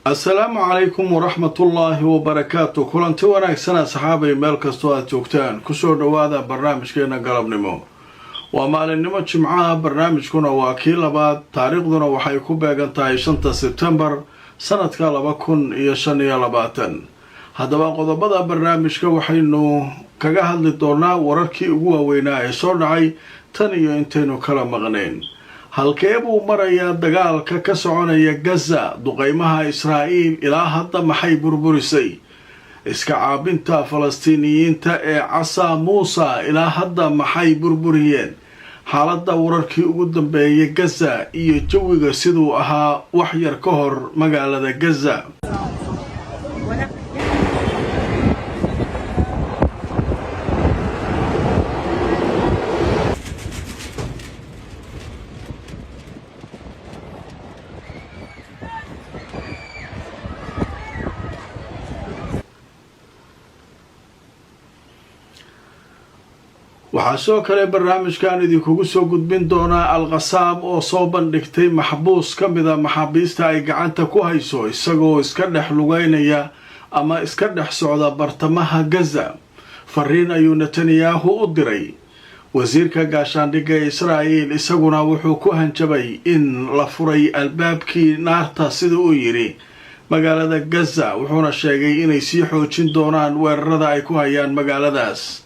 السلام عليكم ورحمة الله وبركاته. كلنتي wanaagsan asxaabay meel kasto aad joogtaan ku soo dhawaada barnaamijkeena galabnimo. Waa maalinimo Jimcaha, barnaamijkuna waa kii labaad, taariikhduna waxay ku beegan tahay 5 September sanadka 2025. Haddaba qodobada barnaamijka waxaynu kaga hadli doonaa wararkii ugu waaweynaa ee soo dhacay tan iyo intaynu kala maqnayn. halkee buu marayaa dagaalka ka soconaya Gaza? duqeymaha Israa'iil ilaa hadda maxay burburisay? iska caabinta Falastiiniyiinta ee Casa Musa ilaa hadda maxay burburiyeen? xaaladda wararkii ugu dambeeyay Gaza iyo jawiga siduu ahaa wax yar ka hor magaalada Gaza. waxaa soo kale barnaamijkan idinkugu soo gudbin doonaa Al-Qassam oo soo bandhigtay maxbuus ka mid ah maxaabiista ay gacanta ku hayso isagoo iska dhex lugeynaya ama iska dhex socda bartamaha Gaza. fariin ayuu Netanyahu u diray wasiirka gaashaandhigga Israa'iil, isaguna wuxuu ku hanjabay in la furay albaabkii naarta sida uu yiri magaalada Gaza, wuxuuna sheegay inay sii xoojin doonaan weerarada ay ku hayaan magaaladaas.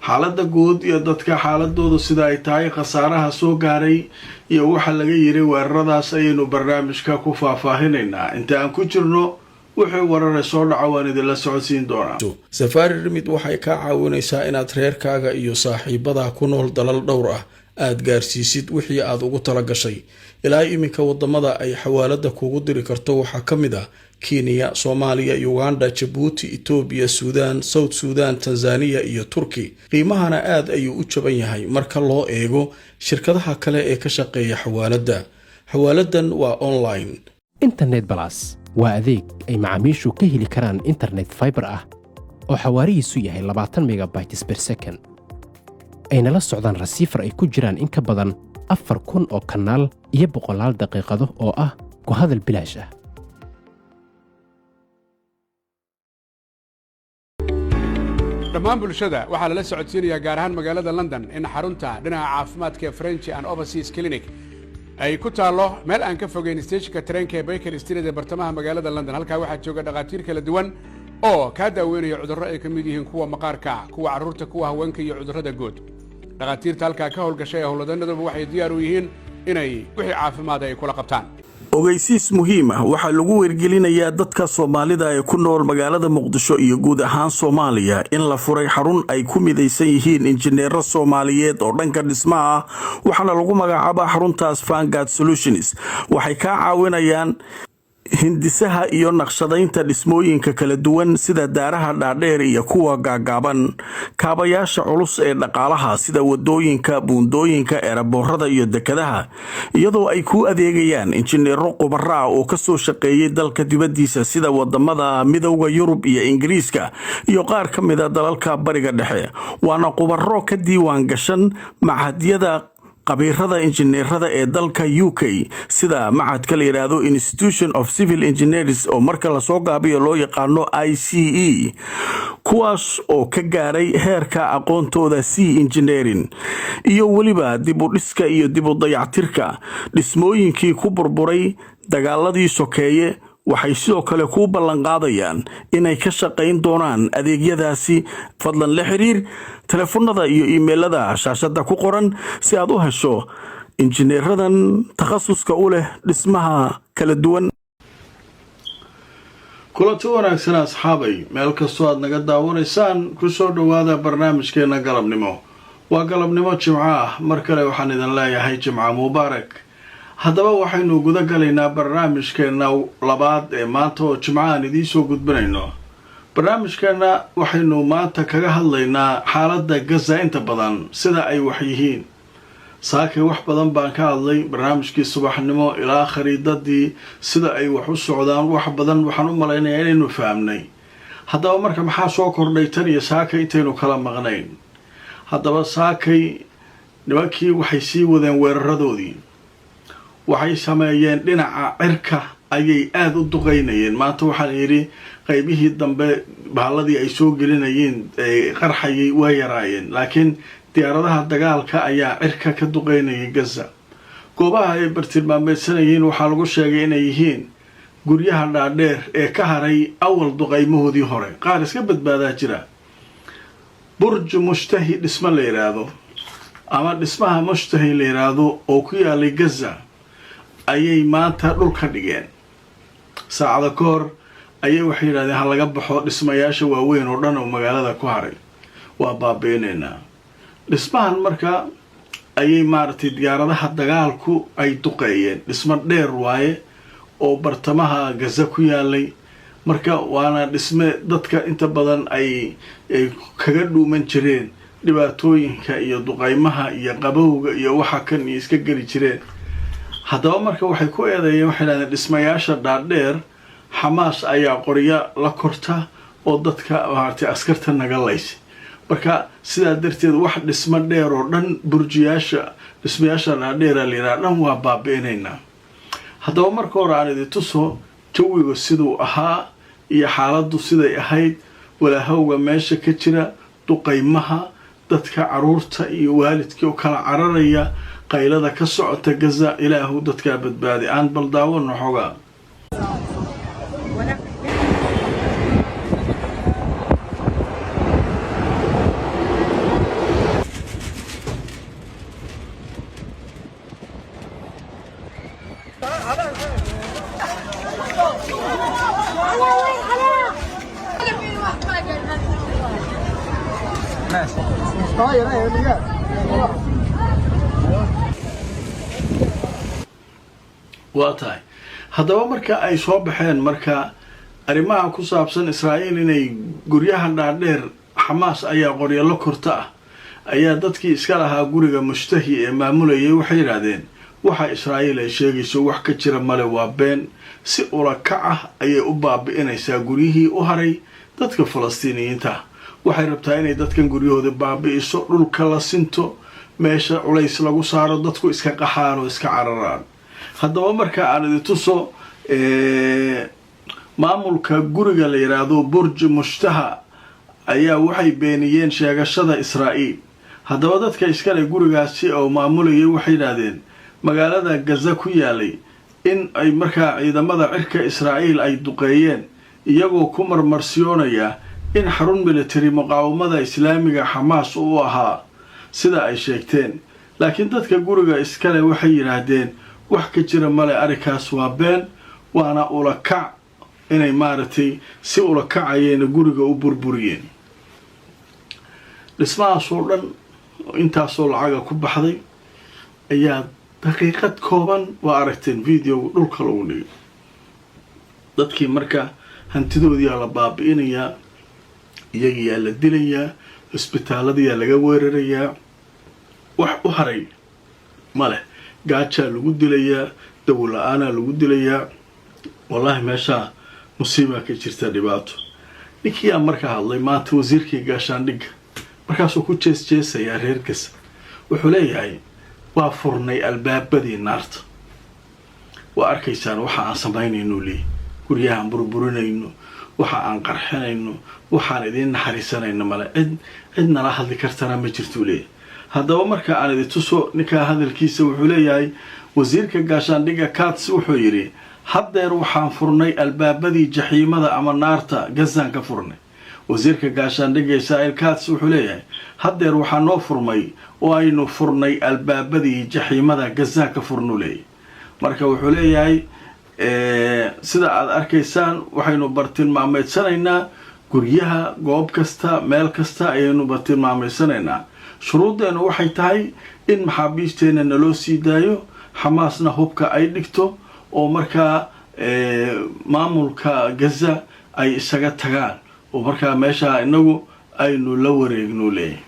xaaladda guud iyo dadka xaaladoodu sida ay tahay, khasaaraha soo gaaray iyo waxa laga yiri weeraradaas ayaynu barnaamijka ku faahfaahinaynaa. inta aan ku jirno wixii warar soo dhaca waan idinla socodsiin doonaa. Safari Remit waxay ka caawinaysaa inaad reerkaaga iyo saaxiibada ku nool dalal dhowr ah aad gaarsiisid wixii aad ugu tala gashay. ilaa iminka wadamada ay xawaalada kugu diri karto waxaa ka mid ah Kenya, Soomaaliya, Uganda, Djibouti, Ethiopia, Sudan, South Sudan, Tanzania iyo Turki. qiimahana aad ayuu u jaban yahay marka loo eego shirkadaha kale ee ka shaqeeya xawaalada. xawaaladan waa online. Internet Plus waa adeeg ay macaamiishu ka heli karaan internet fiber ah oo xawaarihiisu yahay 20 megabytes per second. ayna la socdaan receiver ay ku jiraan in ka badan 4,000 oo kanaal iyo 100 daqiiqado oo ah ku hadal bilaash ah. dhammaan bulshada waxaa lala socodsiinayaa gaar ahaan magaalada London in xarunta dhinaca caafimaadka ee French and Overseas Clinic ay ku taalo meel aan ka fogeyn stationka tareenka ee Baker Street ee bartamaha magaalada London. halkaa waxaa jooga dhaqaatiir kala duwan oo ka daaweynaya cudurro ay ka mid yihiin kuwa maqaarka, kuwa carruurta, kuwa haweenka iyo cudurrada guud. dhaqaatiirta halkaa ka howlgashay howlwadanaduba waxay diyaar u yihiin inay wixii caafimaad ay kula qabtaan. ogeysiis muhiim ah waxaa lagu wargelinayaa dadka Soomaalida ee ku nool magaalada Muqdisho iyo guud ahaan Soomaaliya in la furay xarun ay ku midaysan yihiin injineero Soomaaliyeed oo dhanka dhismaha ah. waxaana lagu magacaabaa xaruntaas Vanguard Solutions. waxay ka caawinayaan hindisaha iyo naqshadaynta dhismooyinka kala duwan sida daaraha dhaadheer iyo kuwa gaagaaban, kaabayaasha culus ee dhaqaalaha sida wadooyinka, buundooyinka, eeraboorada iyo dekadaha, iyadoo ay ku adeegayaan injineero khubaro ah oo ka soo shaqeeyay dalka dibadiisa sida wadamada Midowga Yurub iyo Ingiriiska iyo qaar ka mid ah dalalka Bariga Dhexe. waana khubaro ka diiwaan gashan machadyada qabiirada injineerada ee dalka UK sida macadka la yiraahdo Institution of Civil Engineers oo marka la soo gaabiyo loo yaqaano ICE, kuwaas oo ka gaaray heerka aqoontooda C Engineering iyo waliba dib u dhiska iyo dib u dayactirka dhismooyinkii ku burburay dagaaladii sokeeye. waxay sidoo kale ku ballan qaadayaan inay ka shaqayn doonaan adeegyadaasi. fadlan la xiriir telefoonada iyo emailada shaashada ku qoran si aad u hesho injineeradan takhasuska u leh dhismaha kala duwan. kulanti wanaagsan asxaabay, meel kastoo aad naga daawanaysaan ku soo dhawaada barnaamijkeena galabnimo. waa galabnimo Jimco ah, mar kale waxaan idin leeyahay Jimco mubaarak. haddaba waxaynu guda galaynaa barnaamijkeena labaad ee maanta oo Jimco aan idiin soo gudbinayno. barnaamijkeena waxaynu maanta kaga hadlaynaa xaaladda Gaza inta badan sida ay wax yihiin. saakay wax badan baan ka hadlay barnaamijkii subaxnimo ilaa khariidadii sida ay wax u socdaan. wax badan waxaan u malaynayaa inaynu fahamnay. haddaba marka maxaa soo kordhay tan iyo saakay intaynu kala maqnayn? haddaba saakay nimankii waxay sii wadeen weeraradoodii. waxay sameeyeen dhinaca cirka ayay aada u duqaynayeen. maanta waxaa yidhi qaybihii dambe bahaaladii ay soo gelinayeen qarxayay waa yaraayeen, laakiin diyaaradaha dagaalka ayaa cirka ka duqaynayay gaza. goobaha ay bartilmaameedsanayeen waxaa lagu sheegay inay yihiin guryaha dhaadheer ee ka haray awal duqaymahoodii hore. qaar iska badbaadaa jira. burj mushtahi dhismo la yidhaahdo ama dhismaha mushtahi la yidhaahdo oo ku yaalay gaza ayay maanta dhulka dhigeen. saacada ka hor ayay waxay yidhahdeen ha laga baxo dhismayaasha waaweyn oo dhan oo magaalada ku haray, waa baabi'inaynaa. dhismahan marka ayay maaragtay diyaaradaha dagaalku ay duqeeyeen. dhismo dheer waaye oo bartamaha gaza ku yaalay, marka waana dhisme dadka inta badan ay kaga dhuuman jireen dhibaatooyinka iyo duqaymaha iyo qabowga iyo waxa kan iyo iska geli jireen. haddaba marka waxay ku eedeeyeen, waxay dhahdeen dhismayaasha dhaadheer xamaas ayaa qorya la korta oo dadka maaragtay askarta naga laysa. marka sidaa darteed wax dhismo dheer oo dhan dhismayaasha dhaadheera la yidhaha dhan waa baabi'inaynaa. haddaba marka hore aan idin tuso jawiga siduu ahaa iyo xaaladdu siday ahayd, walaahowga meesha ka jira, duqaymaha, dadka caruurta iyo waalidkii oo kala cararaya, qaylada ka socota gaza. ilaahu dadkaa badbaadi. aan bal daawano xogaa. waa tahay. haddaba marka ay soo baxeen marka arrimaha ku saabsan israa'iil inay guryaha dhaadheer xamaas ayaa qoryo la korta ah, ayaa dadkii iska lahaa guriga mushtahi ee maamulayay waxay yidhaahdeen waxa israa'iil ay sheegayso wax ka jira male, waa been. si ula kac ah ayay u baabi'inaysaa guryihii u haray dadka falastiiniyiinta. waxay rabtaa inay dadkan guryahooda baabi'iso, dhulka la sinto, meesha culays lagu saaro, dadku iska qaxaan oo iska cararaan. haddaba marka aan idin tuso maamulka guriga la yidhaahdo burj mushtaha ayaa waxay beeniyeen sheegashada israa'iil. haddaba dadka iskale gurigaasi oo maamulayay waxay yidhaahdeen magaalada gaza ku yaalay in ay markaa ciidamada cirka israa'iil ay duqeeyeen, iyagoo ku marmarsiyoonaya in xarun military muqaawamada islaamiga xamaas uu ahaa sida ay sheegteen. laakiin dadka guriga iskale waxay yidhaahdeen wax ka jira male, arrinkaas waa been, waana ula kac inay maaragtay si ula kacayeen guriga u burburiyeen. dhismahaasoo dhan intaasoo lacaga ku baxday ayaa daqiiqad kooban waa aragteen videoga dhulka lagu dhigay. dadkii marka hantidoodiyaa la baabi'inayaa, iyagiyaa la dilayaa, cisbitaalladiyaa laga weerarayaa, wax u haray maleh. gaajaa lagu dilayaa, dawo la-aanaa lagu dilayaa. wallaahi meeshaa musiibaa ka jirta, dhibaato. ninkiyaa marka hadlay maanta wasiirkii gaashaandhigga, markaasuu ku jeesjeesayaa reer gaza. wuxuu leeyahay waa furnay albaabadii naarta. waa arkaysaan waxa aan samaynayno leey, guryahaan burburinayno, waxa aan qarxinayno, waxaan idiin naxariisanayno male, cid nala hadli kartana ma jirtuu leeyahay. haddaba marka aan idin tuso ninkaa hadalkiisa, wuxuu leeyahay wasiirka gaashaandhigga Katz wuxuu yidhi haddeer waxaan furnay albaabadii jaxiimada ama naarta gazaan ka furnay. wasiirka gaashaandhigga Israa'iil Katz wuxuu leeyahay haddeer waxaa noo furmay oo aynu furnay albaabadii jaxiimada gazaan ka furnu leeyahay. marka wuxuu leeyahay sida aad arkaysaan waxaynu bartilmaameedsanaynaa guryaha, goob kasta, meel kasta ayaynu bartilmaameedsanaynaa. shuruuddeenu waxay tahay in maxaabiisteenna naloo sii daayo, xamaasna hubka ay dhigto, oo markaa maamulka gaza ay isaga tagaan, oo markaa meeshaa inagu aynu la wareegno leeyahay.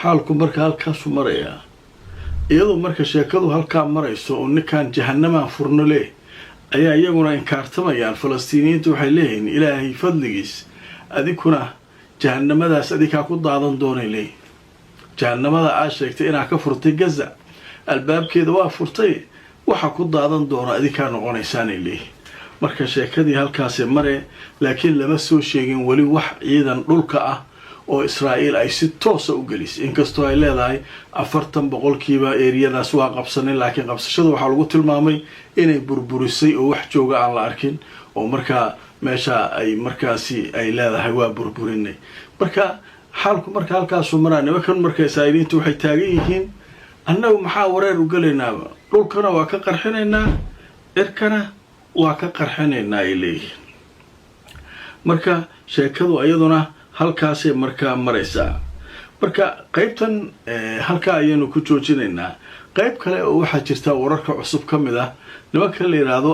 xaalku marka halkaasu marayaa. iyadoo marka sheekadu halkaa marayso oo ninkan jahanamaan furno leh, ayaa iyaguna inkaartamayaan. falastiiniyiintu waxay leeyihiin ilaahay fadligiis adinkuna jahanamadaas adikaa ku daadan doonay leey. jahanamada aad sheegtay inaa ka furtay gaza albaabkeeda waa furtay, waxa ku daadan doona adinkaa noqonaysaanay leeyihin marka sheekadii halkaasi mare laakiin lama soo sheegin weli wax ciidan dhulka ah oo Israa'iil ay si toos ah u gelisay inkastoo ay leedahay 40% eeriyadaas waa qabsanay laakiin qabsashada waxa lagu tilmaamay inay burburisay oo wax jooga aan la arkin oo marka meesha ay markaasi ay leedahay waa burburinay marka xaalku marka halkaas u maraan nimankan marka Israa'iiliintu waxay taagan yihiin annagu maxaa wareer u galeynaa dhulkana waa ka qarxinaynaa cirkana waa ka qarxinaynaa ilayhi marka sheekadu ayaduna halkaasay markaa maraysaa marka qaybtan halka ayaynu ku joojinaynaa qayb kale oo waxaa jirta wararka cusub ka mid ah nimanka la yiraahdo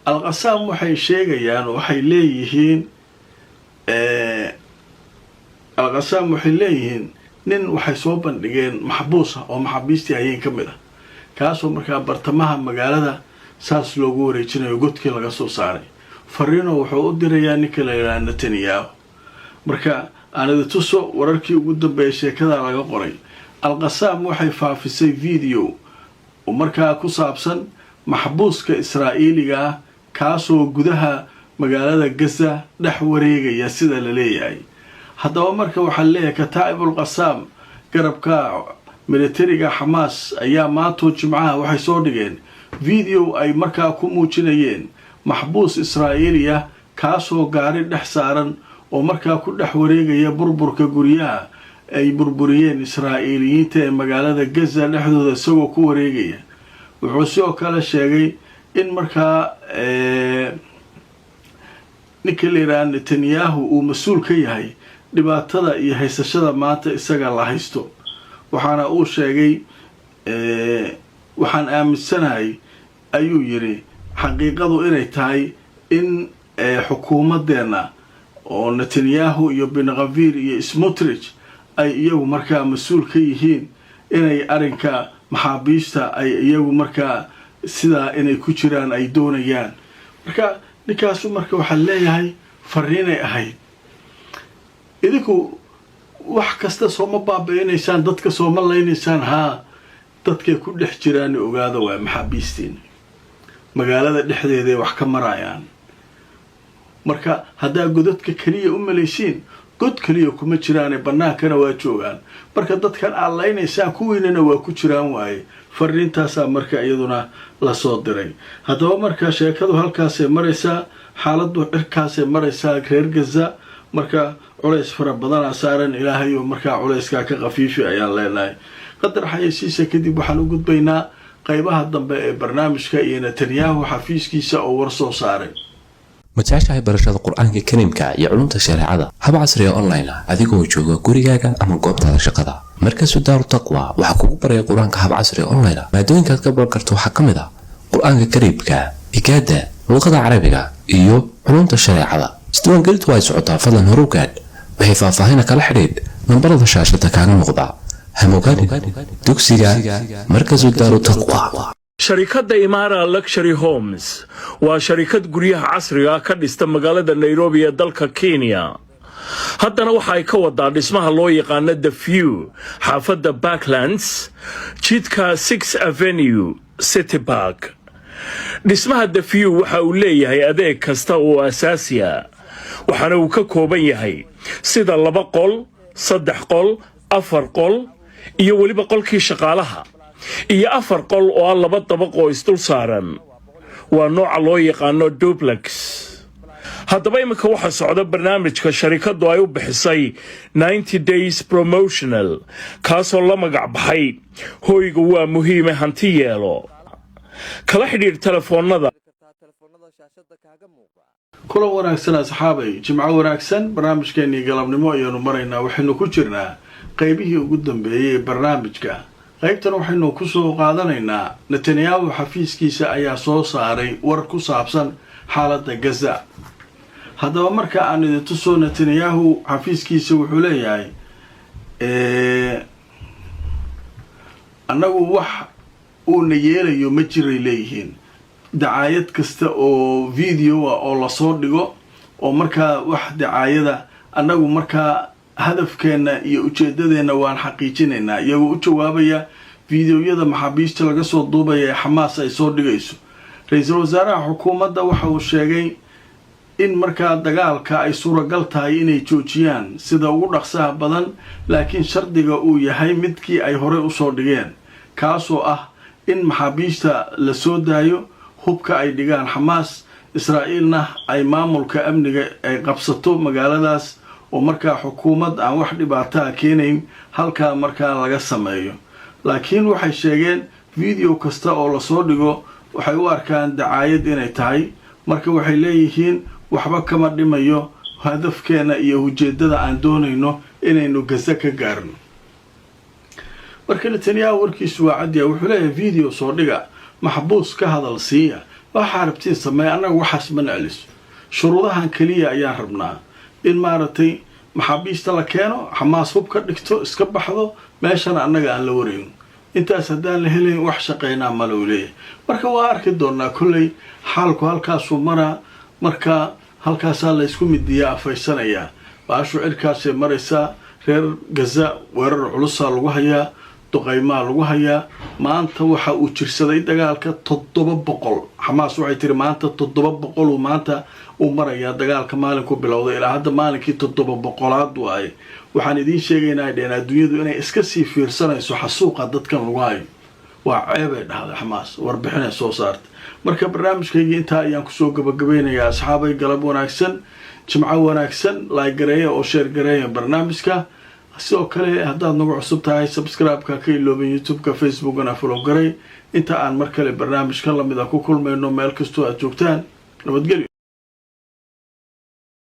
Al-Qassam waxay sheegayaan waxay leeyihiin Al-Qassam waxay leeyihiin nin waxay soo bandhigeen maxbuus ah oo maxaabiistii hayeen ka mid ah kaasoo markaa bartamaha magaalada saas loogu wareejinayo godkii laga soo saaray fariino wuxuu u dirayaa ninka la yiraahdo Netanyahu marka aanada tuso wararkii ugu dambeeyay sheekada laga qoray Al-Qassam waxay faafisay video oo markaa ku saabsan maxbuuska Israa'iiliga ah kaasoo gudaha magaalada Gaza dhex wareegaya sida la leeyahay haddaba marka waxa leeyahay Kataib al-Qassam garabka militariga Hamas ayaa maanta Jimcaha waxay soo dhigeen video ay markaa ku muujinayeen maxbuus Israa'iiliya kaasoo gaari dhex saaran oo markaa ku dhex wareegaya burburka guryaha ay burburiyeen Israa'iiliyiinta ee magaalada Gaza dhexdooda isagoo ku wareegaya wuxuu sidoo kale sheegay in markaa ninka la yiraahdo Netanyahu uu mas'uul ka yahay dhibaatada iyo haysashada maanta isaga la haysto waxaana uu sheegay waxaan aaminsanahay ayuu yiri xaqiiqadu inay tahay in xukuumadeena oo Netanyahu iyo Ben Gvir iyo Smotrich ay iyagu markaa mas'uul ka yihiin inay arinka maxaabiista ay iyagu markaa sida inay ku jiraan ay doonayaan marka ninkaas marka waxa leeyahay fariinay ahayd idinku wax kasta soo ma baabaynaysan dadka soo ma leeynaysan dadka ku dhex jiraan ogaada waa maxaabiistiin magaalada dhexdeeda wax ka marayaan marka hadaa godadka kaliya u maleyshiin god kaliya kuma jiraan banaankana waa joogaan marka dadkan aan leeynaysan kuwiinana waa ku jiraan waaye fariintaas marka iyaduna la soo diray hadaba marka sheekadu halkaas ay maraysaa xaaladdu cirkaas ay maraysaa reer Gaza marka culays fara badan saaran ilaahay oo marka culayska ka qafiifi ayaan leenahay qadar xayeysiisa kadib waxaan u gudbaynaa qaybaha dambe ee barnaamijka iyo Netanyahu xafiiskiisa oo war soo saaray متعشى برشاد القرآن الكريم يا علوم الشريعة هب عصرية أونلاين أذيك وجوه كوريجا أما قبض على شقة مركز دار التقوى وحكومة بري القرآن كهب عصرية أونلاين ما دون كتكبر كرتو حكم ذا القرآن الكريم إكادة لغة عربية إيو علوم الشريعة استوان قلت وايد سعوطة فضلا هروكاد وهي فاهينا كلا حديد من برض الشاشة كان المغضى هموكاد دوكسيجا مركز دار التقوى شركة إمارة لكشري هومز وشركة قرية عصرية كدست مقالة نيروبي دالك كينيا haddana waxa ay ka wadaa dhismaha loo yaqaan The View xaafadda Backlands jidka 6 Avenue City Park dhismaha The View waxa uu leeyahay adeeg kasta oo asaasi ah waxaana uu ka kooban yahay sida 2 qol 3 qol 4 qol iyo waliba qolkii shaqaalaha iyo 4 qol oo 2 dabaq oo isdul saaran waa nooca loo yaqaan duplex haddaba imika waxa socda barnaamijka sharikadu ay u bixisay 90 days promotional kaasoo la magac baxay hoyga waa muhiim hanti yeelo kala xidhiir telefoonada kula wanaagsan asxaabay jimco wanaagsan barnaamijkeeni galabnimo ayanu maraynaa waxaynu ku jirnaa qaybihii ugu dambeeyay ee barnaamijka qaybtan waxaynu ku soo qaadanaynaa Netanyahu xafiiskiisa ayaa soo saaray war ku saabsan xaaladda Gaza haddaba marka aan idin tuso Netanyahu xafiiskiisa wuxuu leeyahay annagu wax uu nayeelayo ma jiray leeyihiin dacaayad kasta oo video oo la soo dhigo oo marka wax dacaayada annagu marka hadafkeena iyo ujeedadeena waan xaqiijinaynaa iyagoo u jawaabaya fiidiyoyada maxaabiista laga soo duubaya ee xamaas ay soo dhigayso. ra-iisul wasaaraha xukuumadda waxa uu sheegay in markaa dagaalka ay suuragal tahay inay joojiyaan sida ugu dhaqsaha badan, laakiin shardiga uu yahay midkii ay horey usoo dhigeen, kaasoo ah in maxaabiista la soo daayo, hubka ay dhigaan xamaas, israa'iilna ay maamulka amniga ay qabsato magaaladaas oo markaa xukuumad aan wax dhibaataa keenayn halkaa markaa laga sameeyo. laakiin waxay sheegeen video kasta oo lasoo dhigo waxay u arkaan dacaayad inay tahay, marka waxay leeyihiin waxba kama dhimayo hadafkeena iyo ujeedada aan doonayno inaynu Gaza ka gaarno. marka Netanyahu warkiisu waa cad yahay, wuxuu leeyahay video soo dhiga, maxbuus ka hadal siiya, waxa rabtiin sameey, anaga waxaas ma nacliso, shuruudahan kaliya ayaan rabnaa in maaragtay maxaabiista la keeno, xamaas hub ka dhigto, iska baxdo, meeshana annaga aan la warayno. intaas haddaan la helayn wax shaqaynaa ma loo leeyahay. marka waa arki doonaa kolley xaalku halkaasuu maraa, marka halkaasaa la isku midiyaa afaysanayaa, baashu cirkaasay maraysaa. reer Gaza weerar culusaa lagu hayaa, duqaymaa lagu hayaa. maanta waxa uu jirsaday dagaalka 700. xamaas waxay tiri maanta 700 uu maanta uu marayaa dagaalka maalinku bilowday ilaa hadda maalinkii 700aad waaye. waxaan idiin sheegaynaa dheen adduunyadu inay iska sii fiirsanayso xasuuqa dadkan lagu hayo. waa ceebay dhahday xamaas, warbixinay soo saartay. marka barnaamijkayga intaa ayaan kusoo gabagabeynayaa. asxaabay galab wanaagsan, jimco wanaagsan, like gareeya oo share gareeya barnaamijka. sidoo kale haddaad nagu cusub tahay subscribe-ka ka iloobin youtube-ka, facebook-gana follow garay. inta aan mar kale barnaamijkan lamid ah ku kulmayno meel kastoo aad joogtaan, nabadgelyo.